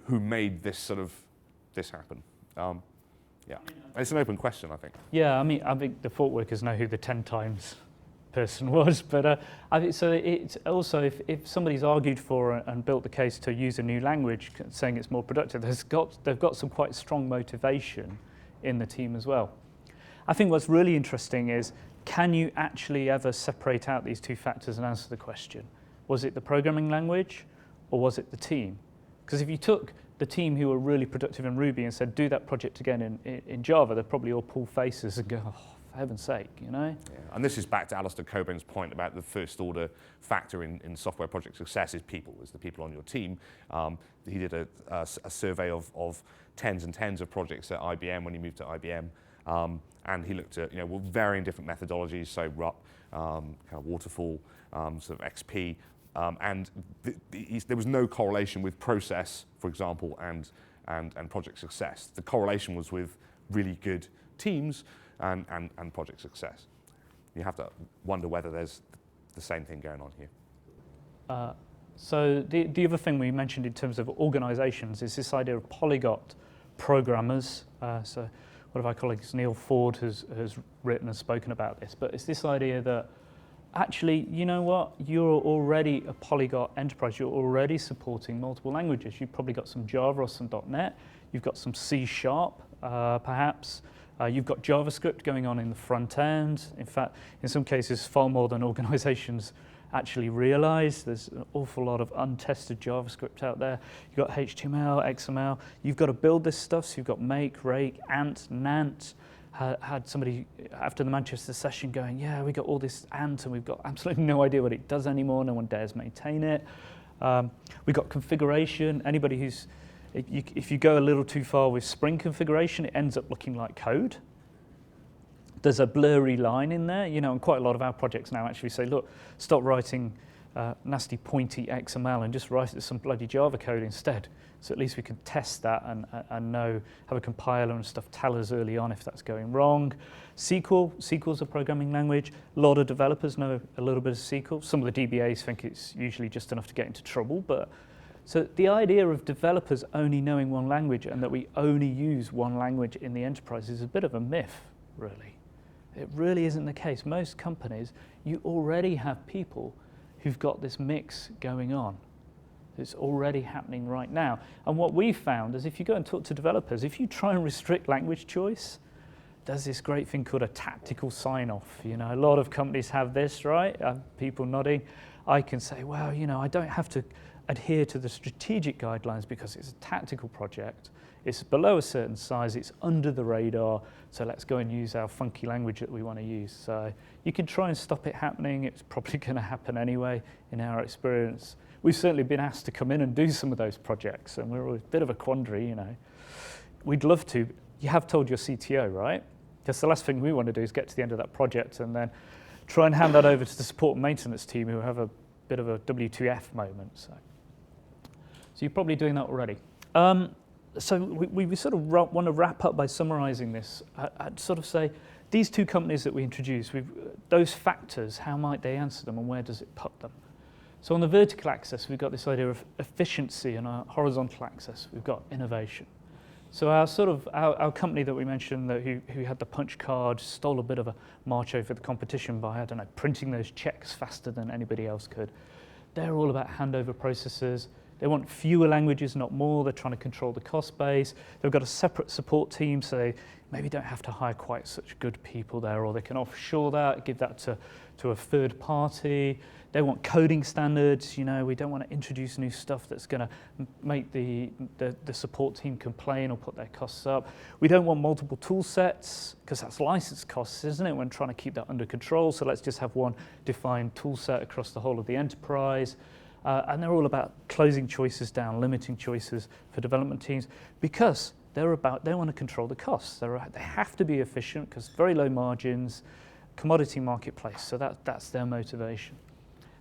who made this happen? Yeah, it's an open question, I think. Yeah, I think the thought workers know who the 10 times person was, but I think so. It's also if somebody's argued for and built the case to use a new language, saying it's more productive, they've got some quite strong motivation in the team as well. I think what's really interesting is, can you actually ever separate out these two factors and answer the question? Was it the programming language or was it the team? Because if you took the team who were really productive in Ruby and said, do that project again in Java, they'd probably all pull faces and go, oh, for heaven's sake, Yeah. And this is back to Alistair Coburn's point about the first order factor in software project success is people, is the people on your team. He did a survey of tens and tens of projects at IBM when he moved to IBM. And he looked at varying different methodologies, so RUP, kind of waterfall, sort of XP, and there was no correlation with process, for example, and project success. The correlation was with really good teams and project success. You have to wonder whether there's the same thing going on here. So the other thing we mentioned in terms of organizations is this idea of polyglot programmers. So one of our colleagues, Neil Ford, has written and spoken about this, but it's this idea that actually, you know what, you're already a polyglot enterprise, you're already supporting multiple languages. You've probably got some Java or some .NET, you've got some C#, perhaps, you've got JavaScript going on in the front end. In fact, in some cases, far more than organizations actually realize. There's an awful lot of untested JavaScript out there. You've got HTML, XML. You've got to build this stuff. So you've got make, rake, ant, nant. Had somebody after the Manchester session going, yeah, we got all this ant and we've got absolutely no idea what it does anymore. No one dares maintain it. We've got configuration. Anybody who's, if you go a little too far with Spring configuration, it ends up looking like code. There's a blurry line in there, and quite a lot of our projects now actually say, look, stop writing nasty pointy XML and just write it as some bloody Java code instead. So at least we can test that and know, have a compiler and stuff tell us early on if that's going wrong. SQL's a programming language. A lot of developers know a little bit of SQL. Some of the DBAs think it's usually just enough to get into trouble. But so the idea of developers only knowing one language and that we only use one language in the enterprise is a bit of a myth, really. It really isn't the case. Most companies, you already have people who've got this mix going on. It's already happening right now. And what we found is if you go and talk to developers, if you try and restrict language choice, there's this great thing called a tactical sign-off. You know, a lot of companies have this, right? People nodding. I can say, well, you know, I don't have to adhere to the strategic guidelines because it's a tactical project. It's below a certain size, it's under the radar, so let's go and use our funky language that we want to use. So you can try and stop it happening. It's probably going to happen anyway, in our experience. We've certainly been asked to come in and do some of those projects, and we're a bit of a quandary, you know. We'd love to. You have told your CTO, right? Because the last thing we want to do is get to the end of that project and then try and hand that over to the support and maintenance team who have a bit of a W2F moment. So you're probably doing that already. So we sort of want to wrap up by summarizing this. I'd sort of say these two companies that we introduced, those factors, how might they answer them and where does it put them? So on the vertical axis, we've got this idea of efficiency, and our horizontal axis, we've got innovation. So our company that we mentioned who had the punch card stole a bit of a march over the competition by, I don't know, printing those checks faster than anybody else could. They're all about handover processes. They want fewer languages, not more. They're trying to control the cost base. They've got a separate support team, so they maybe don't have to hire quite such good people there, or they can offshore that, give that to a third party. They want coding standards. You know, we don't want to introduce new stuff that's going to make the support team complain or put their costs up. We don't want multiple tool sets, because that's license costs, isn't it, when trying to keep that under control. So let's just have one defined tool set across the whole of the enterprise. And they're all about closing choices down, limiting choices for development teams, because they want to control the costs. They have to be efficient because very low margins, commodity marketplace. So that's their motivation.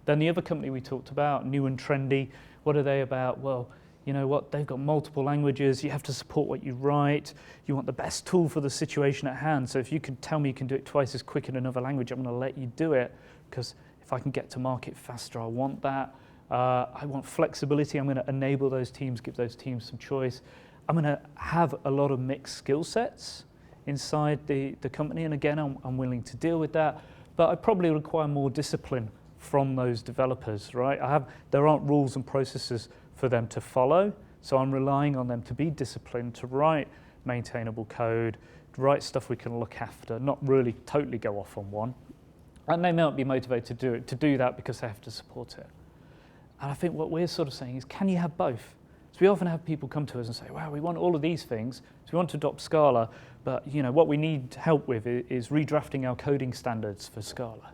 Then the other company we talked about, new and trendy, what are they about? Well, you know what? They've got multiple languages. You have to support what you write. You want the best tool for the situation at hand. So if you can tell me you can do it twice as quick in another language, I'm going to let you do it, because if I can get to market faster, I want that. I want flexibility. I'm going to enable those teams, give those teams some choice. I'm going to have a lot of mixed skill sets inside the company. And again, I'm willing to deal with that. But I probably require more discipline from those developers, right? There aren't rules and processes for them to follow. So I'm relying on them to be disciplined, to write maintainable code, to write stuff we can look after, not really totally go off on one. And they may not be motivated to do that because they have to support it. And I think what we're sort of saying is, can you have both? So we often have people come to us and say, wow, we want all of these things. So we want to adopt Scala, but you know what we need help with is redrafting our coding standards for Scala.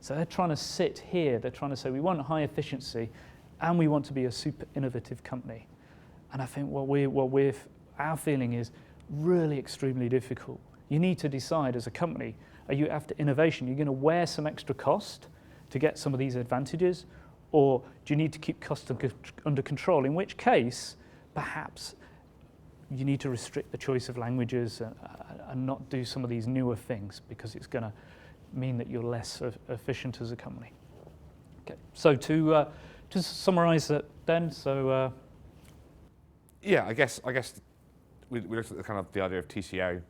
So they're trying to sit here. They're trying to say, we want high efficiency and we want to be a super innovative company. And I think our feeling is really extremely difficult. You need to decide as a company, are you after innovation? You're going to wear some extra cost to get some of these advantages, or do you need to keep costs under control? In which case, perhaps you need to restrict the choice of languages and not do some of these newer things, because it's going to mean that you're less efficient as a company. Okay, so to summarize that then, so... Yeah, I guess we looked at the idea of TCO.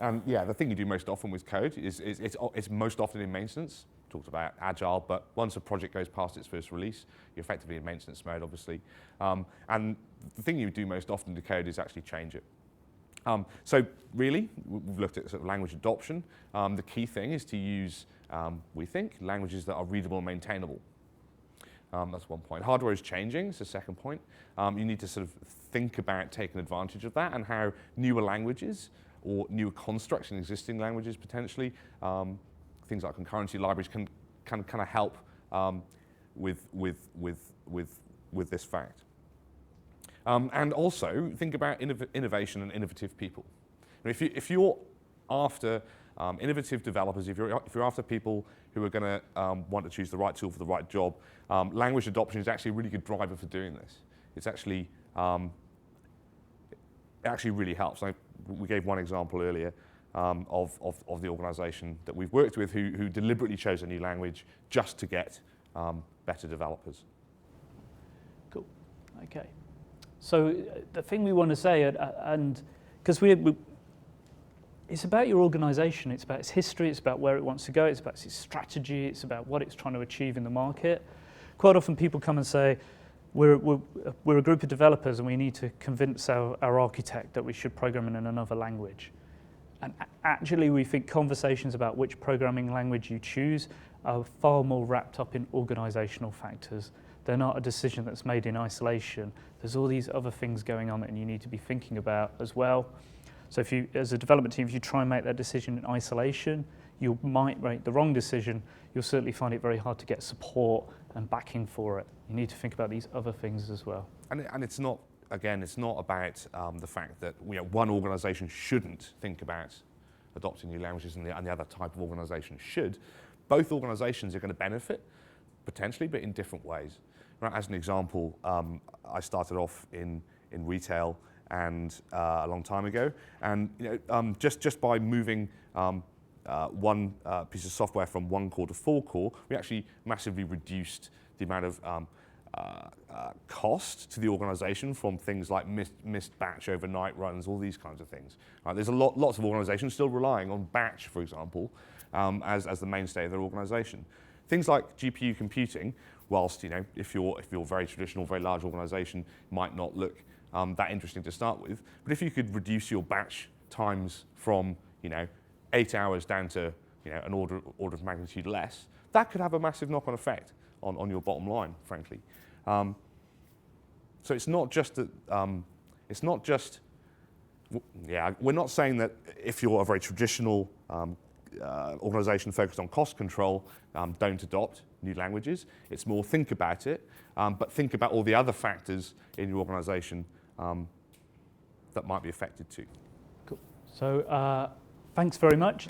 And yeah, the thing you do most often with code is it's most often in maintenance. Talked about agile, but once a project goes past its first release, you're effectively in maintenance mode, obviously. And the thing you do most often to code is actually change it. So really, we've looked at sort of language adoption. The key thing is to use, we think, languages that are readable and maintainable. That's one point. Hardware is changing, it's the second point. You need to sort of think about taking advantage of that and how newer languages or newer constructs in existing languages potentially, things like concurrency libraries can kind of help with this fact. And also think about innovation and innovative people. And if you're after innovative developers, if you're after people who are going to want to choose the right tool for the right job, language adoption is actually a really good driver for doing this. It's actually it actually really helps. We gave one example earlier of the organisation that we've worked with who deliberately chose a new language just to get better developers. Cool. Okay. So the thing we want to say, and because it's about your organisation, it's about its history, it's about where it wants to go, it's about its strategy, it's about what it's trying to achieve in the market. quite often people come and say, we're a group of developers and we need to convince our architect that we should program in another language. And actually, we think conversations about which programming language you choose are far more wrapped up in organizational factors. They're not a decision that's made in isolation. There's all these other things going on that you need to be thinking about as well. So if you, as a development team, if you try and make that decision in isolation, you might make the wrong decision. You'll certainly find it very hard to get support and backing for it. You need to think about these other things as well. And it's not, again, it's not about the fact that one organization shouldn't think about adopting new languages and the other type of organization should. Both organizations are going to benefit, potentially, but in different ways. Right, as an example, I started off in retail and a long time ago, and just by moving one piece of software from 1 core to 4 core, we actually massively reduced the amount of cost to the organization from things like missed batch overnight runs, all these kinds of things. Right, there's lots of organizations still relying on batch, for example, as the mainstay of their organization. Things like GPU computing, whilst if you're a very traditional, very large organization, might not look that interesting to start with, but if you could reduce your batch times from 8 hours down to an order of magnitude less, that could have a massive knock-on effect on your bottom line, frankly. So it's not just that. We're not saying that if you're a very traditional organization focused on cost control, don't adopt new languages. It's more think about it, but think about all the other factors in your organization that might be affected too. Cool. So thanks very much.